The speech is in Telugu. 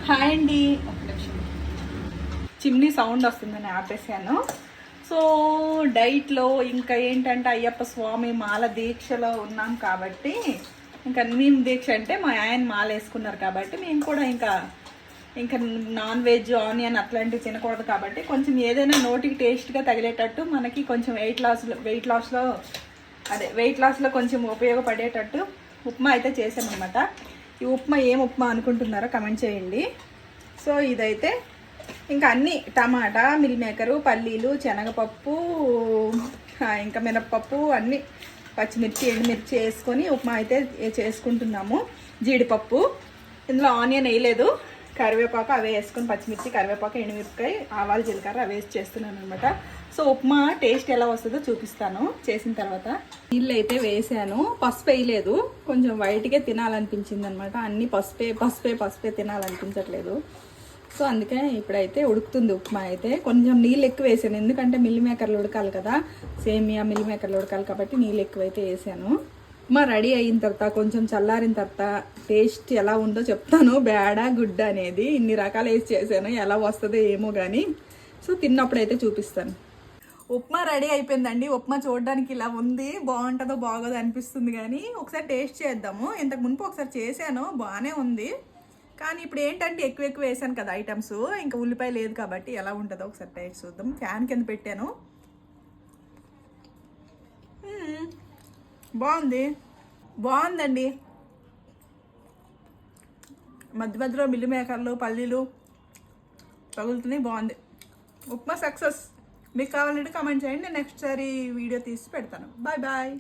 హాయ్ అండి. ఒక నిమిషం చిమ్నీ సౌండ్ వస్తుందని ఆపేసాను. సో డైట్లో ఇంకా ఏంటంటే అయ్యప్ప స్వామి మాల దీక్షలో ఉన్నాం కాబట్టి, ఇంకా మేము దీక్ష అంటే మా ఆయన మాల వేసుకున్నారు కాబట్టి మేము కూడా ఇంకా నాన్ వెజ్ ఆనియన్ అట్లాంటివి తినకూడదు కాబట్టి కొంచెం ఏదైనా నోటికి టేస్ట్గా తగిలేటట్టు మనకి కొంచెం వెయిట్ లాస్లో కొంచెం ఉపయోగపడేటట్టు ఉప్మా అయితే చేసామన్నమాట. ఈ ఉప్మా ఏం ఉప్మా అనుకుంటున్నారో కమెంట్ చేయండి. సో ఇదైతే ఇంకా అన్నీ టమాటా, మిల్ మేకరు, పల్లీలు, శనగపప్పు, ఇంకా మినప్పప్పు అన్నీ పచ్చిమిర్చి, ఎండుమిర్చి వేసుకొని ఉప్మా అయితే చేసుకుంటున్నాము. జీడిపప్పు, ఇందులో ఆనియన్ వేయలేదు, కరివేపాకు అవే వేసుకొని పచ్చిమిర్చి, కరివేపాకు, ఎండుమిరపకాయ, ఆవాలు, జీలకర్ర అవే వేసి చేస్తున్నాను అనమాట. సో ఉప్మా టేస్ట్ ఎలా వస్తుందో చూపిస్తాను చేసిన తర్వాత. నీళ్ళు అయితే వేసాను, పసుపు వేయలేదు, కొంచెం వైట్గా తినాలనిపించింది అనమాట. అన్నీ పసుపే తినాలనిపించట్లేదు. సో అందుకే ఇప్పుడైతే ఉడుకుతుంది ఉప్మా. అయితే కొంచెం నీళ్ళు ఎక్కువ వేసాను, ఎందుకంటే మిల్ మేకర్లు ఉడకాలి కదా, సేమియా మిల్ మేకర్లు ఉడకాలి కాబట్టి నీళ్ళు ఎక్కువైతే వేసాను. ఉప్మా రెడీ అయిన తర్వాత కొంచెం చల్లారిన తర్వాత టేస్ట్ ఎలా ఉందో చెప్తాను, బ్యాడా గుడ్ అనేది. ఇన్ని రకాలు వేసి చేశాను, ఎలా వస్తుందో ఏమో కానీ. సో తిన్నప్పుడు అయితే చూపిస్తాను. ఉప్మా రెడీ అయిపోయిందండి. ఉప్మా చూడడానికి ఇలా ఉంది, బాగుంటుందో బాగోదో అనిపిస్తుంది కానీ ఒకసారి టేస్ట్ చేద్దాము. ఇంతకు మునుపు ఒకసారి చేశాను, బాగానే ఉంది. కానీ ఇప్పుడు ఏంటంటే ఎక్కువ వేసాను కదా ఐటమ్స్, ఇంకా ఉల్లిపాయ లేదు కాబట్టి ఎలా ఉంటుందో ఒకసారి టేస్ట్ చూద్దాం. ఫ్యాన్ కింద పెట్టాను. బాగుందండి. మధ్యలో మిల్లి మేకర్లు, పల్లీలు తగులుతున్నాయి, బాగుంది. ఉప్మా సక్సెస్. మీకు కావాలంటే కామెంట్ చేయండి, నేను నెక్స్ట్ సారి వీడియో తీసి పెడతాను. Bye bye.